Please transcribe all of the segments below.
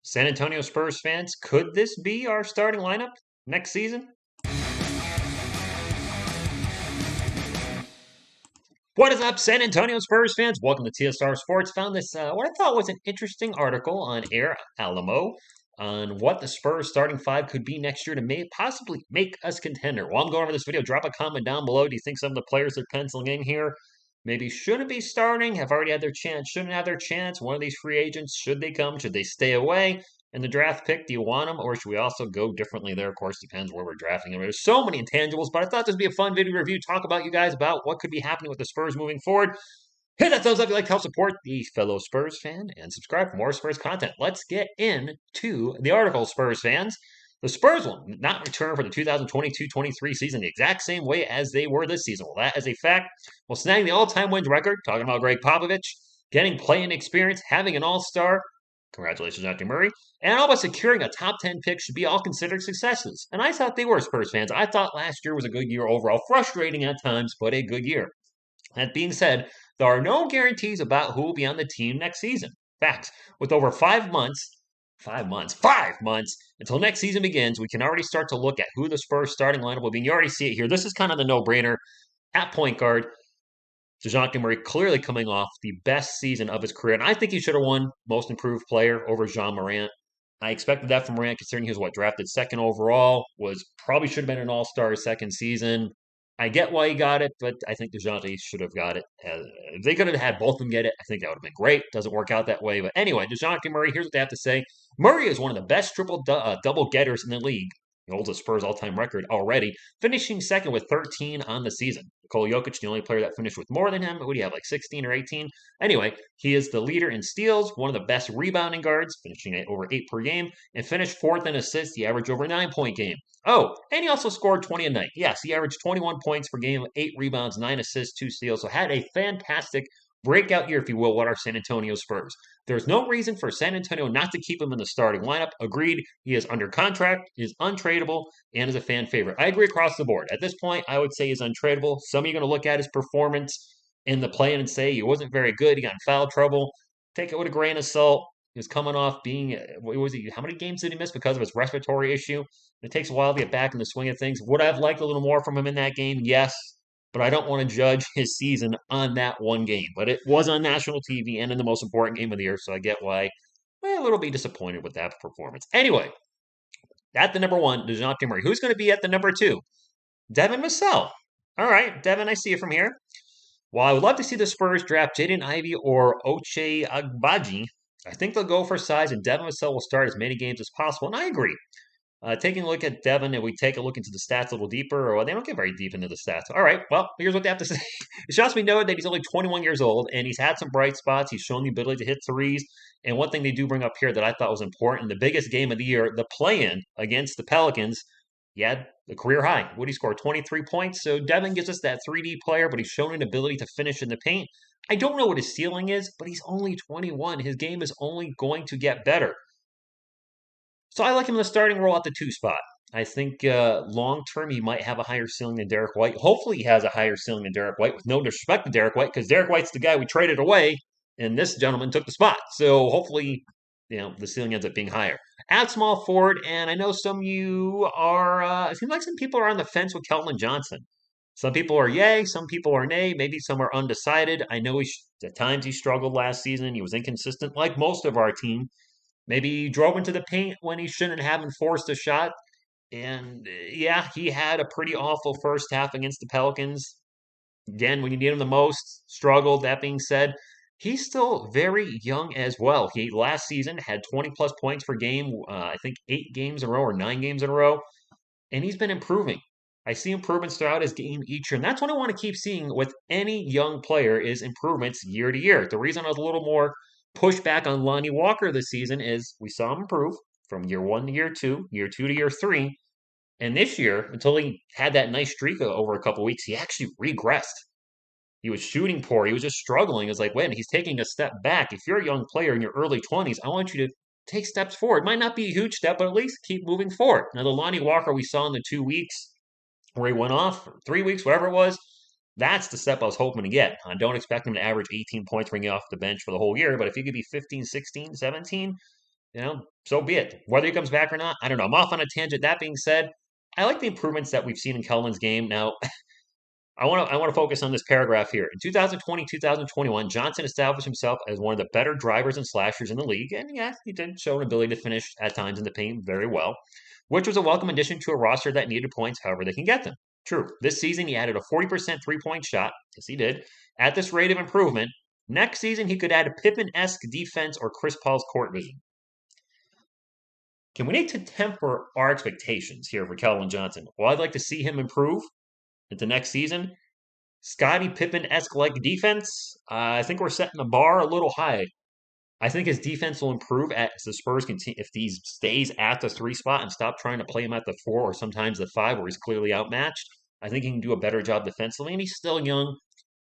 San Antonio Spurs fans, could this be our starting lineup next season? What is up, San Antonio Spurs fans? Welcome to TSR Sports. Found this, what I thought was an interesting article on Air Alamo on what the Spurs starting five could be next year to possibly make us contender. While I'm going over this video, drop a comment down below. Do you think some of the players they're penciling in here maybe shouldn't be starting, have already had their chance, shouldn't have their chance? One of these free agents, should they come? Should they stay away? In the draft pick, do you want them, or should we also go differently there? Of course, depends where we're drafting them. There's so many intangibles, but I thought this would be a fun video review, talk about you guys about what could be happening with the Spurs moving forward. Hit that thumbs up if you like to help support the fellow Spurs fan, and subscribe for more Spurs content. Let's get into the article, Spurs fans. The Spurs will not return for the 2022-23 season the exact same way as they were this season. Well, that is a fact. Well, snagging the all-time wins record, talking about Greg Popovich, getting playing experience, having an all-star, congratulations, Dr. Murray, and all but securing a top 10 pick should be all considered successes. And I thought they were, Spurs fans. I thought last year was a good year overall. Frustrating at times, but a good year. That being said, there are no guarantees about who will be on the team next season. Facts. With over 5 months until next season begins, we can already start to look at who the Spurs starting lineup will be. And you already see it here. This is kind of the no-brainer. At point guard, Dejounte Murray clearly coming off the best season of his career. And I think he should have won Most Improved Player over Jean Morant. I expected that from Morant, considering he was drafted second overall, was probably should have been an all-star his second season. I get why he got it, but I think DeJounte should have got it. If they could have had both of them get it, I think that would have been great. Doesn't work out that way. But anyway, DeJounte Murray, here's what they have to say. Murray is one of the best double getters in the league. He holds a Spurs all-time record already, finishing second with 13 on the season. Nikola Jokic, the only player that finished with more than him. What do you have, 16 or 18? Anyway, he is the leader in steals, one of the best rebounding guards, finishing at over 8 per game, and finished fourth in assists. He averaged over a 9-point game. Oh, and he also scored 20 a night. Yes, he averaged 21 points per game, 8 rebounds, 9 assists, 2 steals. So had a fantastic breakout year, if you will, with our San Antonio Spurs. There's no reason for San Antonio not to keep him in the starting lineup. Agreed, he is under contract, is untradeable, and is a fan favorite. I agree across the board. At this point, I would say he's untradeable. Some of you are going to look at his performance in the play and say he wasn't very good. He got in foul trouble. Take it with a grain of salt. He was coming off being, what was he? How many games did he miss because of his respiratory issue? It takes a while to get back in the swing of things. Would I have liked a little more from him in that game? Yes, but I don't want to judge his season on that one game. But it was on national TV and in the most important game of the year, so I get why I'm a little bit disappointed with that performance. Anyway, at the number one, DeJounte Murray. Who's going to be at the number two? Devin Vassell. All right, Devin, I see you from here. While I would love to see the Spurs draft Jaden Ivey or Ochai Agbaji, I think they'll go for size, and Devin Vassell will start as many games as possible. And I agree. Taking a look at Devin, and we take a look into the stats a little deeper, or they don't get very deep into the stats. All right, well, here's what they have to say. It shots me noted that he's only 21 years old, and he's had some bright spots. He's shown the ability to hit threes. And one thing they do bring up here that I thought was important, the biggest game of the year, the play-in against the Pelicans, he had the career high. Would he score 23 points? So Devin gives us that 3D player, but he's shown an ability to finish in the paint. I don't know what his ceiling is, but he's only 21. His game is only going to get better. So I like him in the starting role at the 2 spot. I think long term he might have a higher ceiling than Derek White. Hopefully he has a higher ceiling than Derek White, with no disrespect to Derek White, because Derek White's the guy we traded away, and this gentleman took the spot. So hopefully, the ceiling ends up being higher. At small forward, and I know some of you are, it seems like some people are on the fence with Keldon Johnson. Some people are yay, some people are nay, maybe some are undecided. I know at times he struggled last season. He was inconsistent, like most of our team. Maybe he drove into the paint when he shouldn't have enforced a shot. And yeah, he had a pretty awful first half against the Pelicans. Again, when you need him the most, struggled. That being said, he's still very young as well. He last season had 20-plus points per game, I think 8 games in a row or 9 games in a row. And he's been improving. I see improvements throughout his game each year. And that's what I want to keep seeing with any young player is improvements year to year. The reason I was a little more pushback on Lonnie Walker this season is we saw him improve from year 1 to year 2, year 2 to year 3. And this year, until he had that nice streak over a couple weeks, he actually regressed. He was shooting poor. He was just struggling. It's like, wait, he's taking a step back. If you're a young player in your early 20s, I want you to take steps forward. Might not be a huge step, but at least keep moving forward. Now, the Lonnie Walker we saw in the 2 weeks where he went off, or 3 weeks, whatever it was, that's the step I was hoping to get. I don't expect him to average 18 points bringing off the bench for the whole year, but if he could be 15, 16, 17, so be it. Whether he comes back or not, I don't know. I'm off on a tangent. That being said, I like the improvements that we've seen in Kellen's game. Now, I want to focus on this paragraph here. In 2020, 2021, Johnson established himself as one of the better drivers and slashers in the league, and yeah, he did show an ability to finish at times in the paint very well, which was a welcome addition to a roster that needed points however they can get them. True. This season, he added a 40% three-point shot. Yes, he did. At this rate of improvement, next season he could add a Pippen-esque defense or Chris Paul's court vision. Can we need to temper our expectations here for Keldon Johnson? Well, I'd like to see him improve into next season. Scottie Pippen-esque like defense. I think we're setting the bar a little high. I think his defense will improve as the Spurs continue if he stays at the 3 spot and stop trying to play him at the 4 or sometimes the 5 where he's clearly outmatched. I think he can do a better job defensively, and he's still young.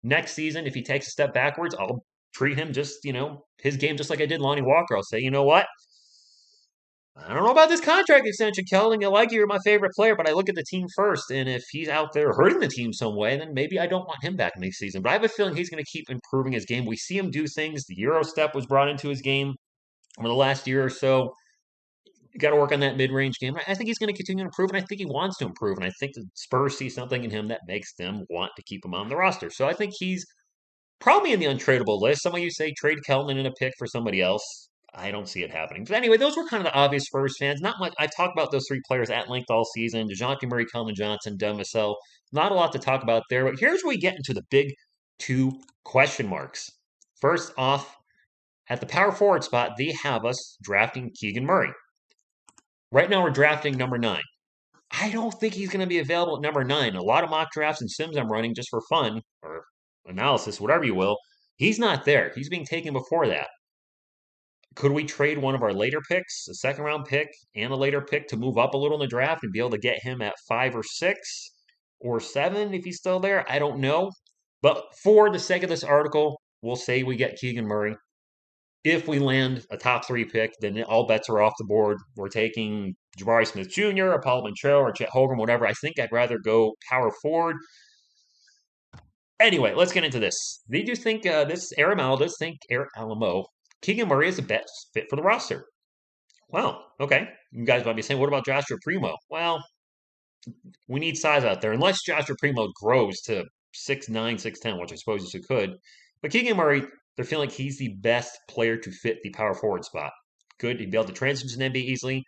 Next season, if he takes a step backwards, I'll treat him just, his game just like I did Lonnie Walker. I'll say, you know what? I don't know about this contract extension, Keldon. You like you're my favorite player, but I look at the team first, and if he's out there hurting the team some way, then maybe I don't want him back next season. But I have a feeling he's going to keep improving his game. We see him do things. The Euro step was brought into his game over the last year or so. You got to work on that mid-range game. I think he's going to continue to improve, and I think he wants to improve. And I think the Spurs see something in him that makes them want to keep him on the roster. So I think he's probably in the untradeable list. Some of you say trade Keldon in a pick for somebody else. I don't see it happening. But anyway, those were kind of the obvious Spurs fans. Not much. I talked about those 3 players at length all season. DeJounte Murray, Keldon Johnson, Devin Vassell. Not a lot to talk about there. But here's where we get into the big 2 question marks. First off, at the power forward spot, they have us drafting Keegan Murray. Right now, we're drafting number 9. I don't think he's going to be available at number 9. A lot of mock drafts and sims I'm running just for fun or analysis, whatever you will. He's not there. He's being taken before that. Could we trade one of our later picks, a second round pick and a later pick to move up a little in the draft and be able to get him at 5 or 6 or 7 if he's still there? I don't know. But for the sake of this article, we'll say we get Keegan Murray. If we land a top 3 pick, then all bets are off the board. We're taking Jabari Smith Jr., or Paul Montrell, or Chet Holmgren, whatever. I think I'd rather go power forward. Anyway, let's get into this. They do think this Aramel does think Eric Alamo Keegan Murray is the best fit for the roster. Well, okay. You guys might be saying, what about Joshua Primo? Well, we need size out there. Unless Joshua Primo grows to 6'9", 6'10", which I suppose you could. But Keegan Murray, they're feeling like he's the best player to fit the power forward spot. Good. He'd be able to transition to the NBA easily.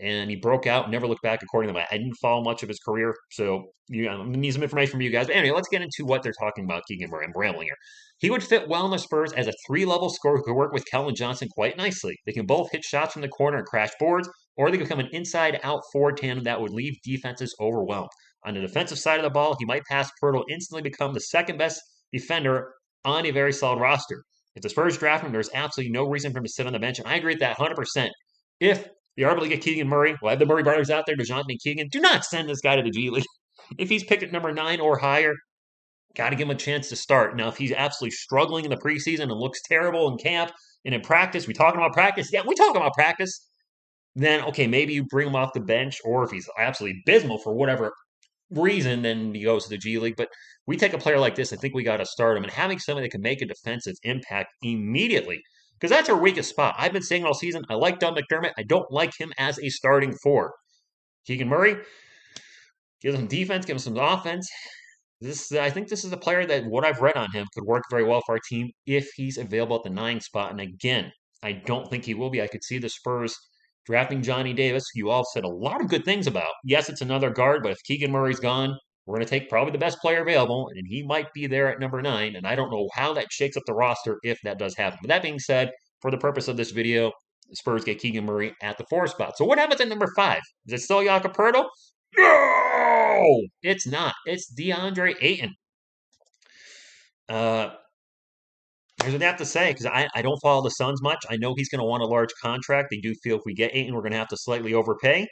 And he broke out, never looked back according to them. I didn't follow much of his career, so I'm going to need some information from you guys. But anyway, let's get into what they're talking about, Keegan Murray and Bramblinger. He would fit well in the Spurs as a 3-level scorer who could work with Keldon Johnson quite nicely. They can both hit shots from the corner and crash boards, or they can become an inside-out forward tandem that would leave defenses overwhelmed. On the defensive side of the ball, he might pass Pirtle instantly become the second-best defender on a very solid roster. If the Spurs draft him, there's absolutely no reason for him to sit on the bench, and I agree with that 100%. If you're able to get Keegan Murray, we'll have the Murray brothers out there, DeJounte and Keegan. Do not send this guy to the G League. If he's picked at number 9 or higher, got to give him a chance to start. Now, if he's absolutely struggling in the preseason and looks terrible in camp and in practice, we talking about practice? Yeah, we talking about practice. Then, okay, maybe you bring him off the bench, or if he's absolutely abysmal for whatever reason, then he goes to the G League. But we take a player like this, I think we got to start him. And having somebody that can make a defensive impact immediately, because that's our weakest spot. I've been saying all season, I like Doug McDermott. I don't like him as a starting 4. Keegan Murray, give him defense, give him some offense. I think this is a player that what I've read on him could work very well for our team if he's available at the 9 spot. And again, I don't think he will be. I could see the Spurs drafting Johnny Davis, who you all said a lot of good things about. Yes, it's another guard, but if Keegan Murray's gone, we're going to take probably the best player available, and he might be there at number 9, and I don't know how that shakes up the roster if that does happen. But that being said, for the purpose of this video, the Spurs get Keegan Murray at the 4 spot. So what happens at number 5? Is it still Jakob Poeltl? No! It's not. It's Deandre Ayton. Here's what I have to say, because I don't follow the Suns much. I know he's going to want a large contract. They do feel if we get Ayton, we're going to have to slightly overpay.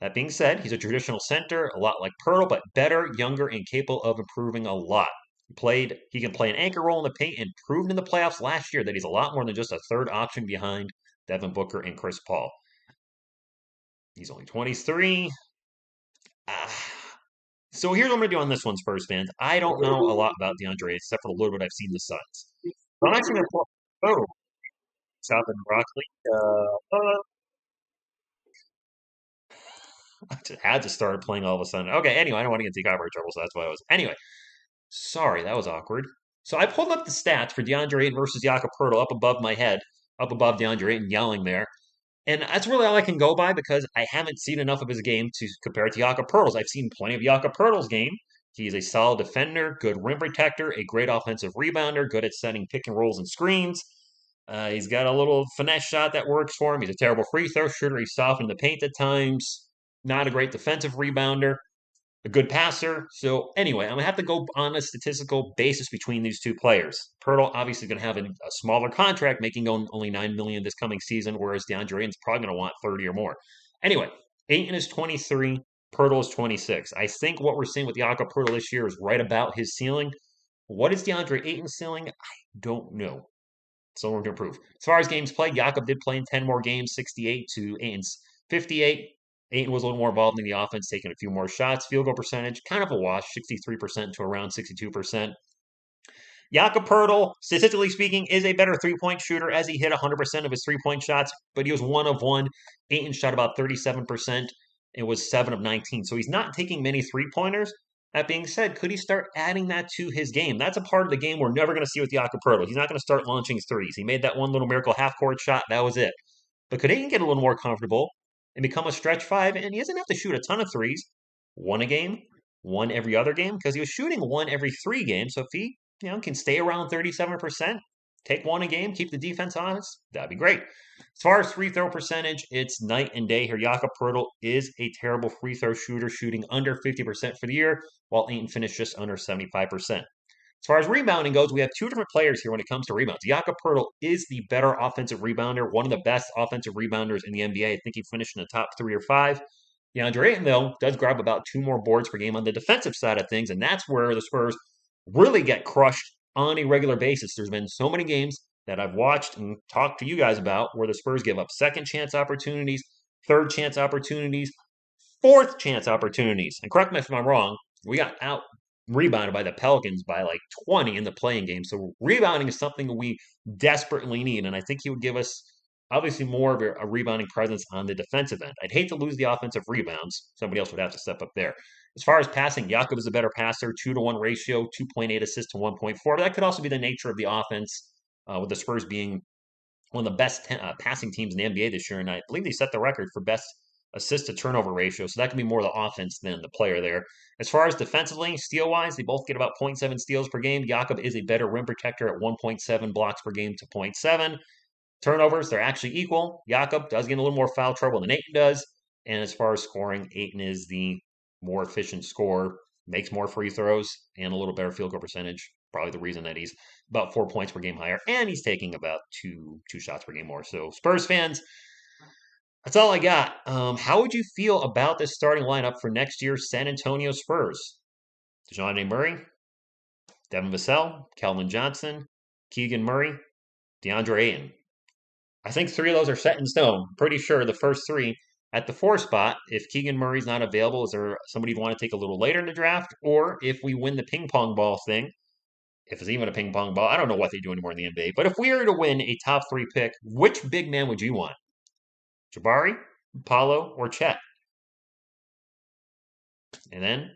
That being said, he's a traditional center, a lot like Poeltl, but better, younger, and capable of improving a lot. He can play an anchor role in the paint and proved in the playoffs last year that he's a lot more than just a third option behind Devin Booker and Chris Paul. He's only 23. So here's what I'm going to do on this one, Spurs fans. I don't know a lot about DeAndre except for the little bit I've seen the Suns. I'm actually going to chopping broccoli. I just had to start playing all of a sudden. Okay, anyway, I don't want to get into copyright trouble, so that's why I was. Anyway, sorry, that was awkward. So I pulled up the stats for Deandre Ayton versus Jakob Poeltl up above my head, up above Deandre Ayton yelling there. And that's really all I can go by because I haven't seen enough of his game to compare it to Jakob Poeltl's. I've seen plenty of Jakob Poeltl's game. He's a solid defender, good rim protector, a great offensive rebounder, good at setting pick and rolls and screens. He's got a little finesse shot that works for him. He's a terrible free throw shooter. He's soft in the paint at times. Not a great defensive rebounder, a good passer. So anyway, I'm gonna have to go on a statistical basis between these two players. Poeltl obviously going to have a smaller contract, making only $9 million this coming season, whereas DeAndre Ayton's probably going to want 30 or more. Anyway, Ayton is 23, Poeltl is 26. I think what we're seeing with Jakob Poeltl this year is right about his ceiling. What is DeAndre Ayton's ceiling? I don't know. So we're going to improve. As far as games played, Jakob did play in 10 more games, 68 to Ayton's 58. Ayton was a little more involved in the offense, taking a few more shots. Field goal percentage, kind of a wash, 63% to around 62%. Jakob Poeltl, statistically speaking, is a better three-point shooter as he hit 100% of his three-point shots, but he was 1 of 1. Ayton shot about 37%. It was 7 of 19. So he's not taking many three-pointers. That being said, could he start adding that to his game? That's a part of the game we're never going to see with Jakob Poeltl. He's not going to start launching threes. He made that one little miracle half-court shot. That was it. But could Ayton get a little more comfortable and become a stretch five? And he doesn't have to shoot a ton of threes. One a game, one every other game, because he was shooting one every 3 games. So if he can stay around 37%, take one a game, keep the defense honest, that'd be great. As far as free throw percentage, it's night and day here. Jakob Poeltl is a terrible free throw shooter, shooting under 50% for the year, while Ayton finished just under 75%. As far as rebounding goes, we have two different players here when it comes to rebounds. Jakob Poeltl is the better offensive rebounder, one of the best offensive rebounders in the NBA. I think he finished in the top 3 or 5. DeAndre Ayton, though, does grab about 2 more boards per game on the defensive side of things, and that's where the Spurs really get crushed on a regular basis. There's been so many games that I've watched and talked to you guys about where the Spurs give up second chance opportunities, third chance opportunities, fourth chance opportunities. And correct me if I'm wrong, we got out rebounded by the Pelicans by like 20 in the playing game. So rebounding is something we desperately need. And I think he would give us obviously more of a rebounding presence on the defensive end. I'd hate to lose the offensive rebounds. Somebody else would have to step up there. As far as passing, Jakob is a better passer, 2-to-1 ratio, 2.8 assists to 1.4. But that could also be the nature of the offense, with the Spurs being one of the best passing teams in the NBA this year. And I believe they set the record for best assist to turnover ratio. So that can be more the offense than the player there. As far as defensively, steal wise, they both get about 0.7 steals per game. Jakob is a better rim protector at 1.7 blocks per game to 0.7. Turnovers, they're actually equal. Jakob does get a little more foul trouble than Ayton does. And as far as scoring, Ayton is the more efficient scorer, makes more free throws, and a little better field goal percentage. Probably the reason that he's about 4 points per game higher, and he's taking about two shots per game more. So Spurs fans, that's all I got. How would you feel about this starting lineup for next year's San Antonio Spurs? DeJounte Murray, Devin Vassell, Kelvin Johnson, Keegan Murray, DeAndre Ayton. I think 3 of those are set in stone. Pretty sure the first 3 at the 4 spot. If Keegan Murray's not available, is there somebody you'd want to take a little later in the draft? Or if we win the ping pong ball thing, if it's even a ping pong ball, I don't know what they do anymore in the NBA. But if we were to win a top 3 pick, which big man would you want? Jabari, Paulo, or Chet? And then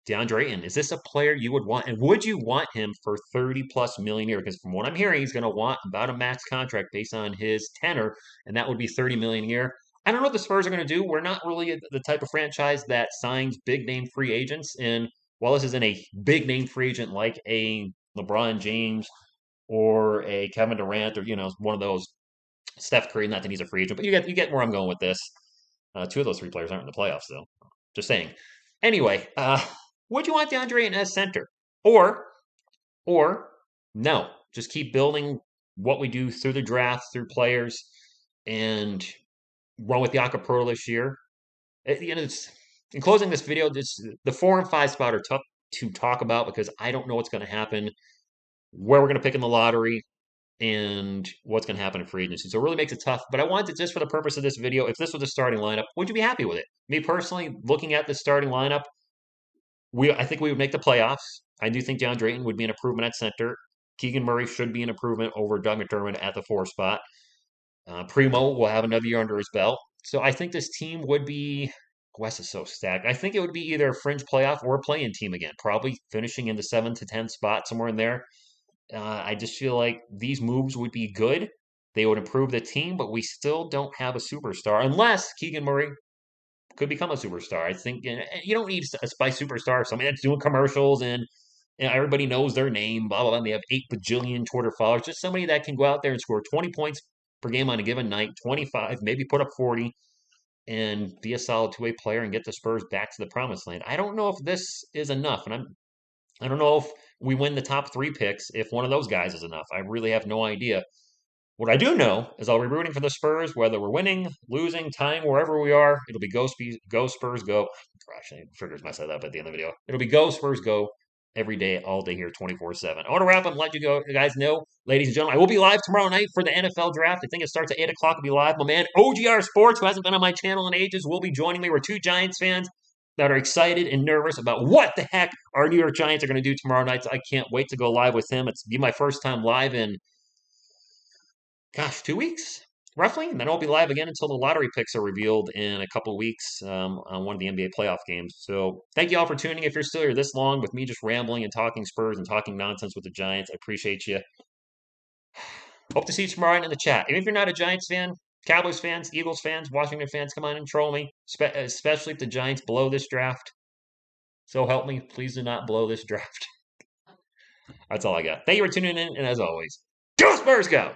DeAndre Ayton. Is this a player you would want? And would you want him for 30 plus million a year? Because from what I'm hearing, he's going to want about a max contract based on his tenor, and that would be 30 million a year. I don't know what the Spurs are going to do. We're not really the type of franchise that signs big name free agents. And while this isn't a big name free agent like a LeBron James or a Kevin Durant or one of those Steph Curry, not that he's a free agent, but you get where I'm going with this. 2 of those 3 players aren't in the playoffs, though. Just saying. Anyway, would you want DeAndre Ayton as center? Or no, just keep building what we do through the draft, through players, and run with Jakob Poeltl this year. In closing this video, the 4 and 5 spot are tough to talk about because I don't know what's going to happen, where we're going to pick in the lottery, and what's going to happen in free agency. So it really makes it tough. But I wanted, just for the purpose of this video, if this was a starting lineup, would you be happy with it? Me personally, looking at the starting lineup, I think we would make the playoffs. I do think DeAndre Ayton would be an improvement at center. Keegan Murray should be an improvement over Doug McDermott at the 4 spot. Primo will have another year under his belt. So I think this team would be. West is so stacked. I think it would be either a fringe playoff or a play-in team again, probably finishing in the 7 to 10 spot somewhere in there. I just feel like these moves would be good. They would improve the team, but we still don't have a superstar unless Keegan Murray could become a superstar. I think you don't need a spy superstar, somebody that's doing commercials and everybody knows their name, blah, blah, blah. And they have 8 bajillion Twitter followers. Just somebody that can go out there and score 20 points per game on a given night, 25, maybe put up 40, and be a solid two-way player and get the Spurs back to the promised land. I don't know if this is enough, and I don't know if we win the top 3 picks if one of those guys is enough. I really have no idea. What I do know is I'll be rooting for the Spurs, whether we're winning, losing, tying, wherever we are. It'll be go Spurs, go. Gosh, I triggers mess that up at the end of the video. It'll be go Spurs, go every day, all day here, 24/7. I want to wrap up and let you guys know, ladies and gentlemen, I will be live tomorrow night for the NFL draft. I think it starts at 8 o'clock. I'll be live. My man, OGR Sports, who hasn't been on my channel in ages, will be joining me. We're 2 Giants fans that are excited and nervous about what the heck our New York Giants are going to do tomorrow night. So I can't wait to go live with him. It's be my first time live in 2 weeks, roughly. And then I'll be live again until the lottery picks are revealed in a couple of weeks on one of the NBA playoff games. So thank you all for tuning. If you're still here this long with me just rambling and talking Spurs and talking nonsense with the Giants, I appreciate you. Hope to see you tomorrow night in the chat. Even if you're not a Giants fan, Cowboys fans, Eagles fans, Washington fans, come on and troll me, especially if the Giants blow this draft. So help me, please do not blow this draft. That's all I got. Thank you for tuning in, and as always, go Spurs, go!